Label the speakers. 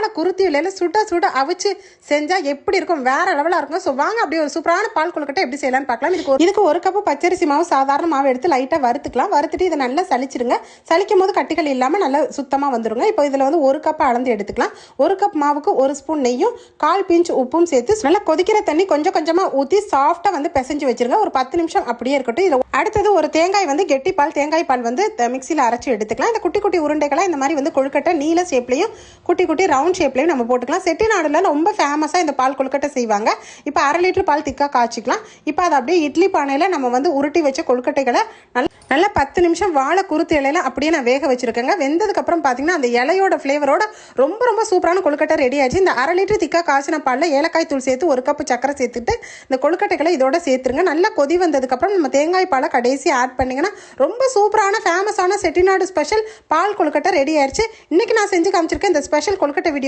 Speaker 1: வாழை குருத்தி இலையில சுட சுட அவிச்சு செஞ்சால் எப்படி இருக்கும், வேற லெவலாக இருக்கும். ஸோ வாங்க அப்படியே ஒரு சூப்பரான பால் கொழுக்கட்டை எப்படி செய்யலாம்னு பார்க்கலாம். இதுக்கு ஒரு கப்பு பச்சரிசி மாவு, சாதாரண மாவு எடுத்து லைட்டாக வறுத்துக்கலாம். வறுத்துட்டு இதை நல்லா சலிச்சிடுங்க. சலிக்கும் போது கட்டிகள் இல்லாமல் நல்லா சுத்தமாக வந்துருங்க. இப்போ இதில் வந்து ஒரு கப் அளந்து எடுத்துக்கலாம். ஒரு கப் மாவுக்கு ஒரு ஸ்பூன் நெய்யும் 1/4 பிஞ்ச் உப்பும் சேர்த்து நல்லா கொதிக்கிற தண்ணி கொஞ்சம் கொஞ்சமாக ஊற்றி சாஃப்டாக வந்து பிசைஞ்சு வச்சிருங்க. ஒரு 10 நிமிஷம் அப்படியே இருக்கட்டும். இதில் அடுத்தது ஒரு தேங்காய் வந்து கெட்டி பால், தேங்காய் பால் வந்து மிக்சியில் அரைச்சி எடுத்துக்கலாம். இந்த குட்டி குட்டி உருண்டைகளாக இந்த மாதிரி வந்து கொழுக்கட்டை நீல ஷேப்லையும் குட்டி குட்டி ரவுண்ட் ஷேப்லையும் நம்ம போட்டுக்கலாம். செட்டிநாடுல ரொம்ப ஃபேமஸாக இந்த பால் கொழுக்கட்டை செய்வாங்க. இப்போ 1/2 லிட்டர் பால் திக்காக காய்ச்சிக்கலாம். இப்போ அதை அப்படியே இட்லி பானையில் நம்ம வந்து உருட்டி வச்ச கொழுக்கட்டைகளை நல்லா 10 நிமிஷம் வாழை குருத்து இலையில அப்படியே நான் வேக வச்சிருக்கேங்க. வெந்ததுக்கப்புறம் பார்த்தீங்கன்னா அந்த இலையோட ஃப்ளேவரோட ரொம்ப ரொம்ப சூப்பரான கொழுக்கட்டை ரெடி ஆயிடுச்சு. இந்த 1/2 லிட்டர் திக்காக காய்ச்சின பாலில் ஏலக்காய் தூள் சேர்த்து 1 கப் சக்கரை சேர்த்துட்டு இந்த கொழுக்கட்டைகளை இதோட சேர்த்துருங்க. நல்லா கொதி வந்ததுக்கப்புறம் நம்ம தேங்காய் பாலை கடைசி ஆட் பண்ணிங்கன்னா ரொம்ப சூப்பரான ஃபேமஸான செட்டிநாடு ஸ்பெஷல் பால் கொழுக்கட்டை ரெடி ஆயிடுச்சு. இன்னைக்கு நான் செஞ்சு காமிச்சிருக்கேன். இந்த ஸ்பெஷல் கொழுக்கட்டை வீடியோ